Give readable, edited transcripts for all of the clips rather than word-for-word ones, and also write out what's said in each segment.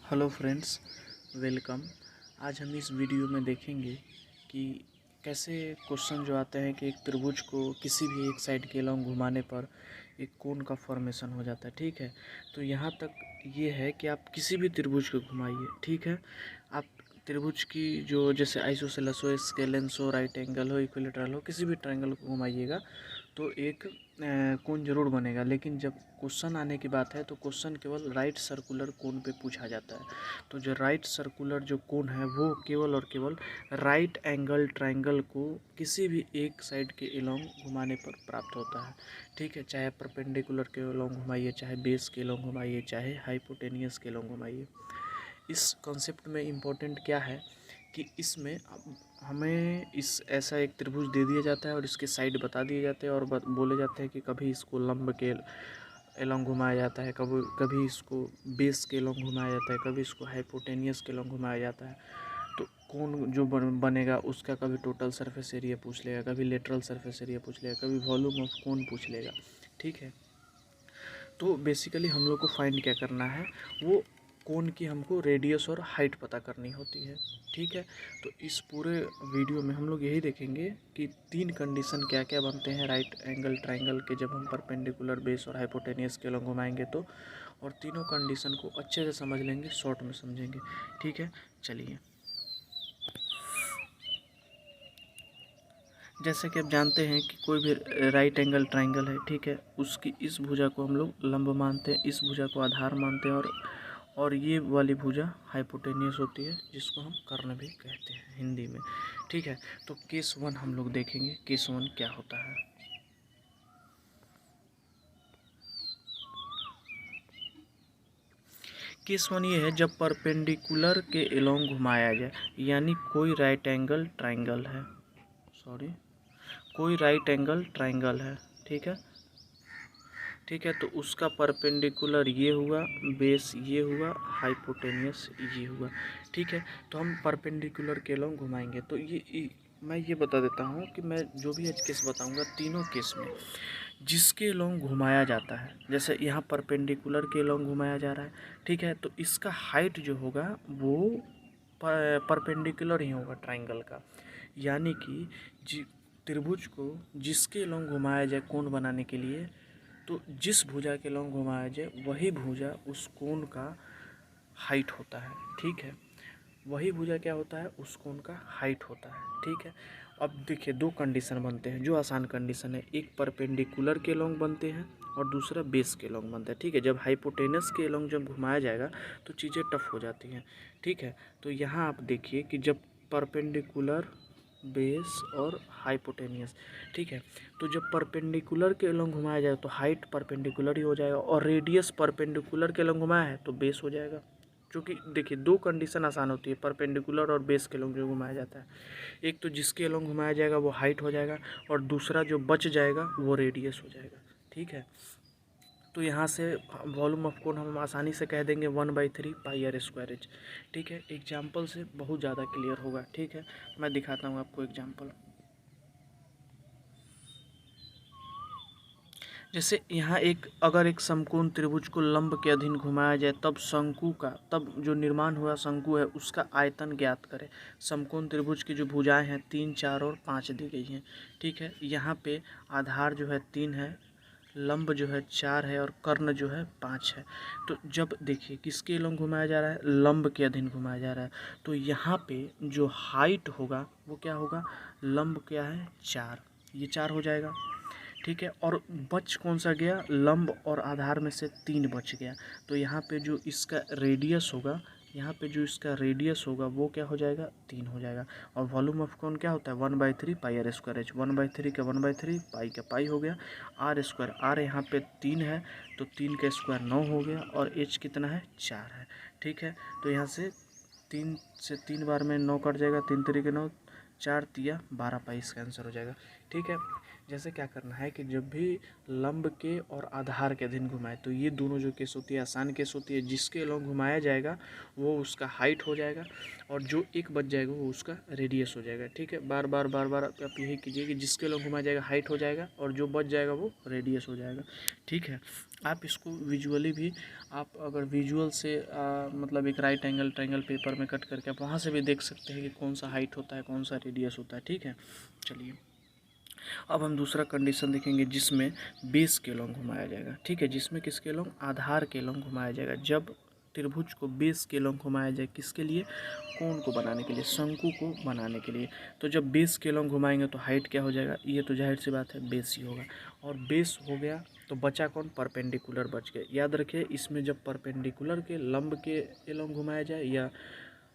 Hello friends, welcome. आज हम इस वीडियो में देखेंगे कि कैसे क्वेश्चन जो आते हैं कि एक त्रिभुज को किसी भी एक साइड के अलॉन्ग घुमाने पर एक कोण का फॉर्मेशन हो जाता है। ठीक है, तो यहाँ तक ये है कि आप किसी भी त्रिभुज को घुमाइए। ठीक है, आप त्रिभुज की जो जैसे आइसोसेलेस हो, स्केलेंस हो, राइट एंगल हो, इक्विलेटरल हो, किसी भी ट्रायंगल को घुमाइएगा तो एक कोण जरूर बनेगा। लेकिन जब क्वेश्चन आने की बात है तो क्वेश्चन केवल राइट सर्कुलर कोण पे पूछा जाता है। तो जो राइट सर्कुलर जो कोण है वो केवल और केवल राइट एंगल ट्रायंगल को किसी भी एक साइड के एलोंग घुमाने पर प्राप्त होता है। ठीक है, चाहे परपेंडिकुलर के एलोंग घुमाइए, चाहे बेस के एलोंग घुमाइए, चाहे हाइपोटेनियस के एलोंग घुमाइए। इस कॉन्सेप्ट में इम्पोर्टेंट क्या है कि इसमें हमें इस ऐसा एक त्रिभुज दे दिया जाता है और इसके साइड बता दिए जाते हैं और बोले जाते हैं कि कभी इसको लंब के एलोंग घुमाया जाता है, कभी कभी इसको बेस के एलोंग घुमाया जाता है, कभी इसको हाइपोटेनियस के एलोंग घुमाया जाता है। तो कौन जो बनेगा उसका कभी टोटल सरफेस एरिया पूछ लेगा, कभी लेटरल सरफेस एरिया पूछ लेगा, कभी वॉल्यूम ऑफ कोन पूछ लेगा। ठीक है, तो बेसिकली हम लोग को फाइंड क्या करना है, वो कोन की हमको रेडियस और हाइट पता करनी होती है। ठीक है, तो इस पूरे वीडियो में हम लोग यही देखेंगे कि तीन कंडीशन क्या क्या बनते हैं राइट एंगल ट्रायंगल के जब हम परपेंडिकुलर बेस और हाइपोटेनियस के एलोंग घुमाएंगे तो, और तीनों कंडीशन को अच्छे से समझ लेंगे, शॉर्ट में समझेंगे। ठीक है, चलिए। जैसे कि आप जानते हैं कि कोई भी राइट एंगल ट्रायंगल है, ठीक है, उसकी इस भुजा को हम लोग लंब मानते हैं, इस भुजा को आधार मानते हैं, और ये वाली भुजा हाइपोटेनियस होती है जिसको हम कर्ण भी कहते हैं हिंदी में। ठीक है, तो केस वन हम लोग देखेंगे, केस वन क्या होता है। केस वन ये है जब परपेंडिकुलर के एलोंग घुमाया जाए, यानी कोई राइट एंगल ट्रायंगल है, कोई राइट एंगल ट्रायंगल है। ठीक है, ठीक है, तो उसका परपेंडिकुलर ये हुआ, बेस ये हुआ, हाइपोटेनियस ये हुआ। ठीक है, तो हम परपेंडिकुलर के एलोंग घुमाएंगे तो मैं ये बता देता हूँ कि मैं जो भी आज केस बताऊँगा तीनों केस में जिसके एलोंग घुमाया जाता है, जैसे यहाँ परपेंडिकुलर के एलोंग घुमाया जा रहा है, ठीक है, तो इसका हाइट जो होगा वो परपेंडिकुलर ही होगा ट्रायंगल का। यानी कि त्रिभुज को जिसके एलोंग घुमाया जाए कोण बनाने के लिए, तो जिस भुजा के एलोंग घुमाया जाए वही भुजा उस कोण का हाइट होता है। ठीक है, वही भुजा क्या होता है, उस कोण का हाइट होता है। ठीक है, अब देखिए दो कंडीशन बनते हैं जो आसान कंडीशन है, एक परपेंडिकुलर के एलोंग बनते हैं और दूसरा बेस के एलोंग बनता है। ठीक है, जब हाइपोटेनस के एलोंग जब घुमाया जाएगा तो चीज़ें टफ हो जाती हैं। ठीक है, तो यहाँ आप देखिए कि जब परपेंडिकुलर, बेस और हाइपोटेनियस, ठीक है, तो जब परपेंडिकुलर के एलोंग घुमाया जाए तो हाइट परपेंडिकुलर ही हो जाएगा, और रेडियस परपेंडिकुलर के एलोंग घुमाया है तो बेस हो जाएगा। क्योंकि देखिए दो कंडीशन आसान होती है, परपेंडिकुलर और बेस के एलोंग जो घुमाया जाता है, एक तो जिसके एलोंग घुमाया जाएगा वो हाइट हो जाएगा और दूसरा जो बच जाएगा वो रेडियस हो जाएगा। ठीक है, तो यहाँ से वॉल्यूम ऑफ कोण हम आसानी से कह देंगे 1/3 πr²। ठीक है, एग्जाम्पल से बहुत ज़्यादा क्लियर होगा। ठीक है, मैं दिखाता हूँ आपको एग्जाम्पल। जैसे यहाँ अगर एक समकोण त्रिभुज को लंब के अधीन घुमाया जाए तब जो निर्माण हुआ शंकु है उसका आयतन ज्ञात करें। समकोण त्रिभुज की जो भुजाएं हैं 3, 4 और 5 दी गई हैं। ठीक है, यहाँ पे आधार जो है 3 है, लंब जो है 4 है और कर्ण जो है 5 है। तो जब देखिए किसके एलोंग घुमाया जा रहा है, लंब के अधीन घुमाया जा रहा है, तो यहाँ पे जो हाइट होगा वो क्या होगा, लंब क्या है 4, ये 4 हो जाएगा। ठीक है, और बच कौन सा गया, लंब और आधार में से 3 बच गया, तो यहाँ पे जो इसका रेडियस होगा, वो क्या हो जाएगा, 3 हो जाएगा। और वॉल्यूम ऑफ कोण क्या होता है, 1/3 πr²। 1/3 का 1/3, पाई का पाई हो गया, r², r यहाँ पे 3 है तो 3 का स्क्वायर 9 हो गया, और h कितना है, 4 है। ठीक है, तो यहाँ से 3 बार में 9 कट जाएगा, 3 3 के 9, 4 तिया 12 पाई, इसका आंसर हो जाएगा। ठीक है, जैसे क्या करना है कि जब भी लंब के और आधार के अधीन घुमाए, तो ये दोनों जो केस होती है आसान केस होती है। जिसके अलॉन्ग घुमाया जाएगा वो उसका हाइट हो जाएगा, और जो एक बच जाएगा वो उसका रेडियस हो जाएगा। ठीक है, बार बार बार बार आप यही कीजिए कि जिसके अलॉन्ग घुमाया जाएगा हाइट हो जाएगा, और जो बच जाएगा वो रेडियस हो जाएगा। ठीक है, आप इसको विजुअली भी, आप अगर विजुअल से मतलब एक राइट एंगल ट्रायंगल पेपर में कट करके आप वहाँ से भी देख सकते हैं कि कौन सा हाइट होता है, कौन सा रेडियस होता है। ठीक है, चलिए अब हम दूसरा कंडीशन देखेंगे जिसमें बेस के अलॉन्ग घुमाया जाएगा। ठीक है, जिसमें किसके अलॉन्ग, आधार के अलॉन्ग घुमाया जाएगा। जब त्रिभुज को बेस के अलॉन्ग घुमाया जाए, किसके लिए, कोण को बनाने के लिए, शंकु को बनाने के लिए। तो जब बेस के अलॉन्ग घुमाएंगे तो हाइट क्या हो जाएगा, ये तो जाहिर सी बात है बेस ही होगा। और बेस हो गया तो बचा कौन, परपेंडिकुलर बच गए। याद रखिए, इसमें जब परपेंडिकुलर के लंब के अलॉन्ग घुमाया जाए या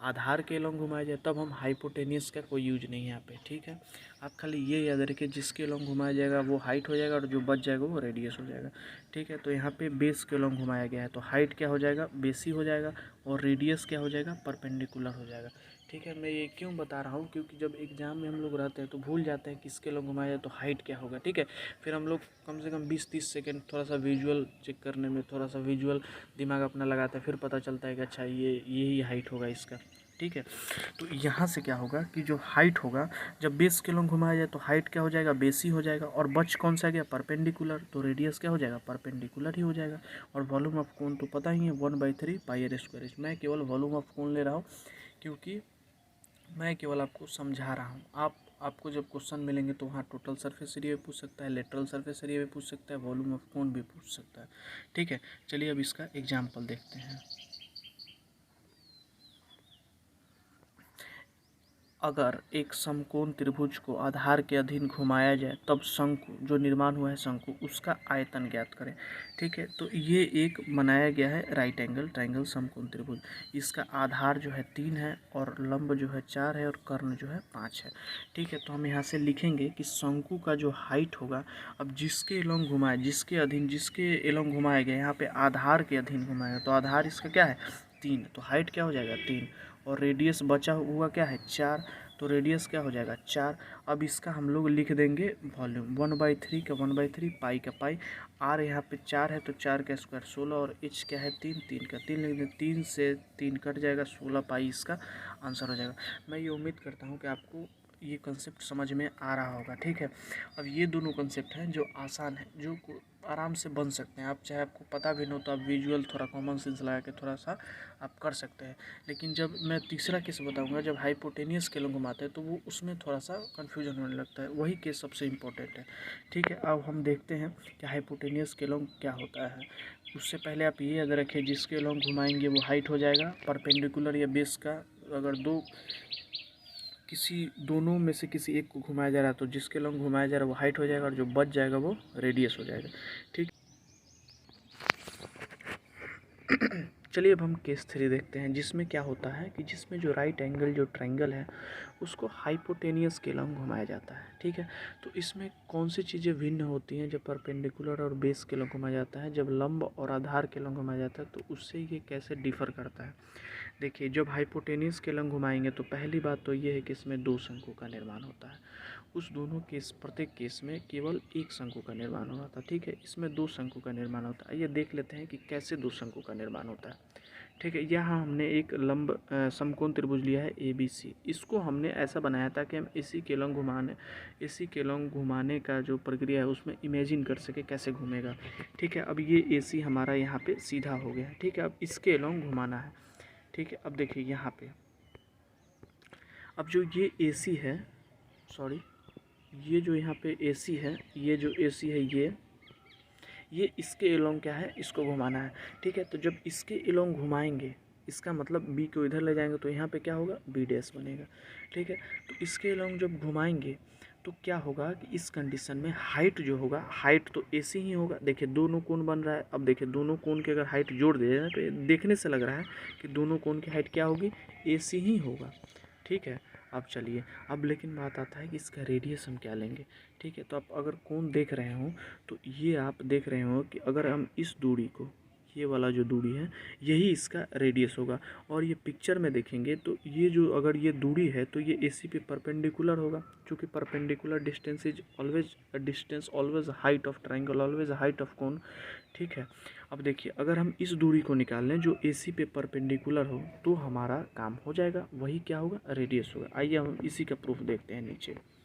आधार के अलॉन्ग घुमाया जाए तब हम हाइपोटेनियस का कोई यूज नहीं है यहाँ पे। ठीक है, आप खाली ये याद रखिए, जिसके अलॉन्ग घुमाया जाएगा वो हाइट हो जाएगा और जो बच जाएगा वो रेडियस हो जाएगा। ठीक है, तो यहाँ पे बेस के अलॉन्ग घुमाया गया है तो हाइट क्या हो जाएगा, बेसी हो जाएगा, और रेडियस क्या हो जाएगा, परपेंडिकुलर हो जाएगा। ठीक है, मैं ये क्यों बता रहा हूँ, क्योंकि जब एग्जाम में हम लोग रहते हैं तो भूल जाते हैं किसके अलॉन्ग घुमाया जाए तो हाइट क्या होगा। ठीक है, फिर हम लोग कम से कम 20-30 सेकेंड थोड़ा सा विजुअल चेक करने में, थोड़ा सा विजुअल दिमाग अपना लगाते हैं, फिर पता चलता है कि अच्छा यही हाइट होगा इसका। ठीक है, तो यहाँ से क्या होगा कि जो हाइट होगा, जब बेस के अलॉन्ग घुमाया जाए तो हाइट क्या हो जाएगा, बेसी हो जाएगा, और बच कौन सा गया, परपेंडिकुलर, तो रेडियस क्या हो जाएगा, परपेंडिकुलर ही हो जाएगा। और वॉल्यूम ऑफ कोण तो पता ही है 1/3 πr²। मैं केवल वॉल्यूम ऑफ कोण ले रहा हूँ क्योंकि मैं केवल आपको समझा रहा हूँ। आपको जब क्वेश्चन मिलेंगे तो वहाँ टोटल सरफेस एरिया भी पूछ सकता है, लेटरल सरफेस एरिया भी पूछ सकता है, वॉल्यूम ऑफ कोण भी पूछ सकता है। ठीक है, चलिए अब इसका एग्जाम्पल देखते हैं। अगर एक समकोण त्रिभुज को आधार के अधीन घुमाया जाए तब शंकु जो निर्माण हुआ है, शंकु उसका आयतन ज्ञात करें। ठीक है, तो ये एक बनाया गया है राइट एंगल ट्रायंगल समकोण त्रिभुज। इसका आधार जो है 3 है और लंब जो है 4 है और कर्ण जो है 5 है। ठीक है, तो हम यहाँ से लिखेंगे कि शंकु का जो हाइट होगा, अब जिसके अलॉन्ग घुमाए, जिसके अधीन, जिसके अलॉन्ग घुमाया गया, यहाँ पे आधार के अधीन घुमाएगा तो आधार इसका क्या है, 3, तो हाइट क्या हो जाएगा 3, और रेडियस बचा हुआ क्या है 4, तो रेडियस क्या हो जाएगा 4। अब इसका हम लोग लिख देंगे वॉल्यूम 1/3 का 1/3 पाई का पाई। आर यहाँ पे 4 है तो 4 का स्क्वायर 16, और एच क्या है 3, 3 का 3 लिख दें, 3 से 3 कट जाएगा, 16 पाई इसका आंसर हो जाएगा। मैं ये उम्मीद करता हूँ कि आपको ये कंसेप्ट समझ में आ रहा होगा। ठीक है, अब ये दोनों कंसेप्ट हैं जो आसान है, जो आराम से बन सकते हैं। आप चाहे आपको पता भी न हो तो आप विजुअल थोड़ा कॉमन सेंस लगा के थोड़ा सा आप कर सकते हैं। लेकिन जब मैं तीसरा केस बताऊंगा, जब हाइपोटेनियस के लोग घुमाते हैं तो वो उसमें थोड़ा सा कन्फ्यूजन होने लगता है, वही केस सबसे इम्पोर्टेंट है। ठीक है, अब हम देखते हैं कि हाइपोटेनियस के लोग क्या होता है। उससे पहले आप ये याद रखें, जिसके लोग घुमाएंगे वो हाइट हो जाएगा, परपेंडिकुलर या बेस का अगर किसी दोनों में से किसी एक को घुमाया जा रहा है तो जिसके लॉन्ग घुमाया जा रहा है वो हाइट हो जाएगा, और जो बच जाएगा वो रेडियस हो जाएगा। ठीक, चलिए अब हम केस 3 देखते हैं, जिसमें क्या होता है कि जिसमें जो राइट एंगल जो ट्रायंगल है उसको हाइपोटेनियस के लॉन्ग घुमाया जाता है। ठीक है, तो इसमें कौन सी चीज़ें भिन्न होती हैं, जब परपेंडिकुलर और बेस के लॉन्ग घुमाया जाता है, जब लंब और आधार के लॉन्ग घुमाया जाता है, तो उससे ये कैसे डिफर करता है। देखिए, जब हाइपोटेनियस के लंग घुमाएंगे तो पहली बात तो ये है कि इसमें 2 शंकु का निर्माण होता है। उस दोनों केस, प्रत्येक केस में केवल एक शंकु का निर्माण हो रहा था। ठीक है, इसमें 2 शंकु का निर्माण होता है। ये देख लेते हैं कि कैसे 2 शंकु का निर्माण होता है। ठीक है, यहाँ हमने एक लंब समकोण त्रिभुज लिया है ABC। इसको हमने ऐसा बनाया था कि हम AC के लंग घुमाने का जो प्रक्रिया है उसमें इमेजिन कर सके कैसे घूमेगा। ठीक है, अब ये AC हमारा यहाँ पे सीधा हो गया। ठीक है, अब इसके लंग घुमाना है। ठीक है, अब देखिए यहाँ पे, अब जो ये AC है, सॉरी, ये जो यहाँ पे AC है, ये जो AC है, ये इसके एलोंग क्या है, इसको घुमाना है। ठीक है, तो जब इसके एलोंग घुमाएंगे, इसका मतलब B को इधर ले जाएंगे तो यहाँ पे क्या होगा, B डैश बनेगा। ठीक है, तो इसके एलोंग जब घुमाएंगे तो क्या होगा कि इस कंडीशन में हाइट जो होगा, हाइट तो AC ही होगा। देखिए दोनों कोण बन रहा है। अब देखिए दोनों कोण की अगर हाइट जोड़ दिया जाए तो देखने से लग रहा है कि दोनों कोण की हाइट क्या होगी, AC ही होगा। ठीक है, अब चलिए, अब लेकिन बात आता है कि इसका रेडियस हम क्या लेंगे। ठीक है, तो आप अगर कोण देख रहे हो तो ये आप देख रहे हो कि अगर हम इस दूरी को, ये वाला जो दूरी है यही इसका रेडियस होगा। और ये पिक्चर में देखेंगे तो ये जो अगर ये दूरी है तो ये AC पे परपेंडिकुलर होगा, क्योंकि perpendicular distance is always distance always height of triangle always height of cone. ठीक है, अब देखिए अगर हम इस दूरी को निकाल लें जो AC पे परपेंडिकुलर हो तो हमारा काम हो जाएगा, वही क्या होगा, रेडियस होगा। आइए हम इसी का प्रूफ देखते हैं नीचे।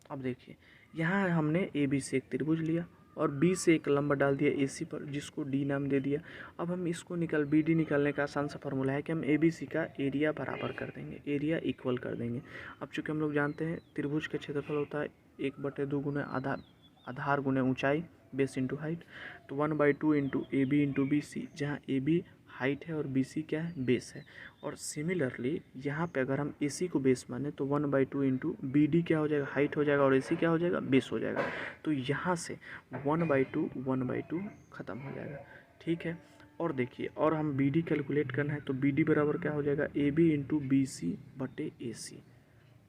अब देखिए यहाँ हमने AB से एक त्रिभुज लिया और B से एक लंबा डाल दिया AC पर, जिसको D नाम दे दिया। अब हम इसको BD निकालने का आसान सा फॉर्मूला है कि हम ABC का एरिया बराबर कर देंगे, एरिया इक्वल कर देंगे। अब चूँकि हम लोग जानते हैं त्रिभुज का क्षेत्रफल होता है 1/2 गुना आधार गुना ऊंचाई, बेस इंटू हाइट, तो 1/2 इंटू AB इंटू BC, जहाँ AB हाइट है और BC क्या है, बेस है। और सिमिलरली यहाँ पे अगर हम AC को बेस माने तो 1/2 इंटू BD क्या हो जाएगा, हाइट हो जाएगा, और AC क्या हो जाएगा, बेस हो जाएगा। तो यहाँ से 1/2 ख़त्म हो जाएगा। ठीक है, और देखिए और हम BD कैलकुलेट करना है तो BD बराबर क्या हो जाएगा, AB इंटू BC बटे AC।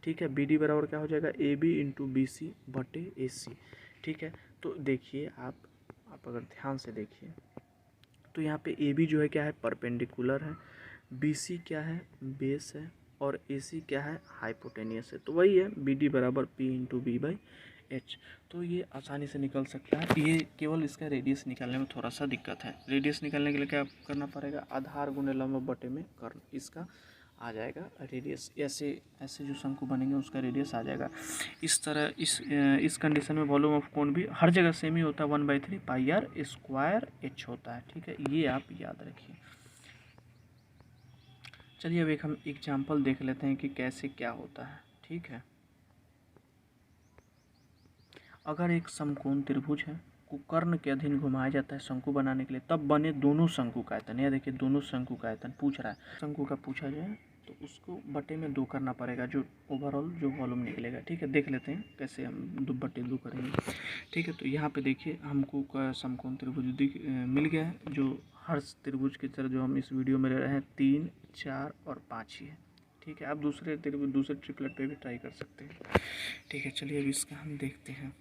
ठीक है, BD बराबर क्या हो जाएगा, AB इंटू BC बटे AC। ठीक है, तो देखिए आप अगर ध्यान से देखिए तो यहाँ पे AB जो है क्या है, परपेंडिकुलर है, BC क्या है, बेस है, और AC क्या है, हाइपोटेनियस है। तो वही है BD बराबर P इंटू B/H। तो ये आसानी से निकल सकता है। ये केवल इसका रेडियस निकालने में थोड़ा सा दिक्कत है। रेडियस निकालने के लिए क्या करना पड़ेगा, आधार गुने लंब बटे में कर्ण, इसका आ जाएगा रेडियस। ऐसे ऐसे जो शंकु बनेंगे उसका रेडियस आ जाएगा। इस तरह इस कंडीशन में वॉल्यूम ऑफ कोन भी हर जगह सेम ही होता है, 1/3 πr² होता है। ठीक है, ये आप याद रखिए। चलिए अब एक हम एग्जाम्पल देख लेते हैं कि कैसे क्या होता है। ठीक है, अगर एक समकोण त्रिभुज है को कर्ण के अधीन घुमाया जाता है शंकु बनाने के लिए, तब बने दोनों शंकु का आयतन, यह देखिए दोनों शंकु का आयतन पूछ रहा है। शंकु का पूछा जाए तो उसको बटे में 2 करना पड़ेगा, जो ओवरऑल जो वॉल्यूम निकलेगा। ठीक है, देख लेते हैं कैसे हम 2/2 करेंगे। ठीक है, तो यहाँ पे देखिए हमको समकोण त्रिभुज मिल गया है, जो हर त्रिभुज की तरह जो हम इस वीडियो में ले रहे हैं 3, 4 और 5 ही है। ठीक है, आप दूसरे ट्रिपलेट पे भी ट्राई कर सकते हैं। ठीक है, चलिए अब इसका हम देखते हैं।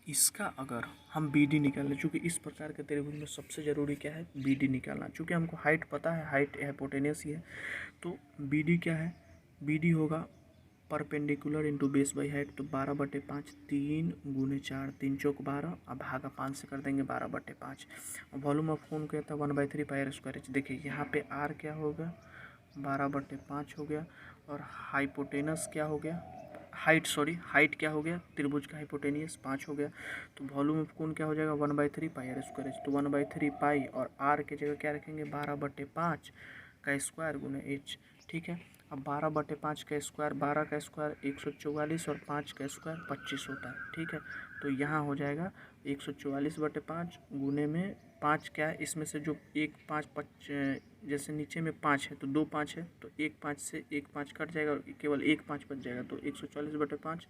इसका अगर हम BD निकालें, चूँकि इस प्रकार के त्रिभुज में सबसे ज़रूरी क्या है, BD निकालना। चूँकि हमको हाइट पता है, हाइट हाइपोटेनियस ही है, तो BD क्या है, BD होगा perpendicular into base by height, तो 12/5, 3 गुने 4, 3 चौक 12, अब भागा 5 से कर देंगे 12/5। वॉल्यूम ऑफ कोन कहता है 1/3 πr²। देखिए यहाँ पे R क्या होगा, 12/5 हो गया, और हाइपोटेनस क्या हो गया, हाइट क्या हो गया, त्रिभुज का हाइपोटेनियस 5 हो गया। तो वॉल्यूम ऑफ कोन क्या हो जाएगा, 1/3 πr²। तो 1/3 पाई और R की जगह क्या रखेंगे, 12/5 का स्क्वायर गुना H। ठीक है, अब 12/5 का स्क्वायर, 12 का स्क्वायर 144, और 5 का स्क्वायर 25 होता है। ठीक है, तो यहाँ हो जाएगा 144/5 गुने में 5 क्या है, इसमें से जो 1 5 जैसे नीचे में 5 है तो 2 5 है, तो 1 5 से 1 5 कट जाएगा और केवल 1 5 बच जाएगा। तो 144/5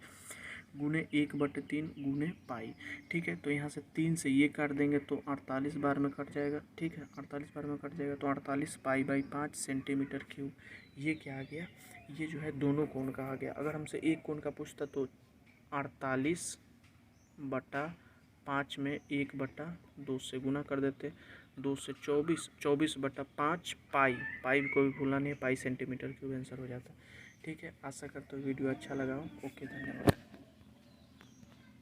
गुने 1/3 गुने पाई। ठीक है, तो यहाँ से 3 से ये काट देंगे तो 48 बार में कट जाएगा। ठीक है, 48 बार में कट जाएगा तो 48 π/5 सेंटीमीटर क्यूब। ये क्या आ गया, ये जो है दोनों कोण का आ गया। अगर हमसे एक कोण का पूछता तो 48/5 में 1/2 से गुना कर देते, 2 से 24, 24/5 पाई को भी भूलना नहीं है, पाई सेंटीमीटर क्यूब आंसर हो जाता है। ठीक है, आशा करता हूँ वीडियो अच्छा लगा हो। ओके, धन्यवाद।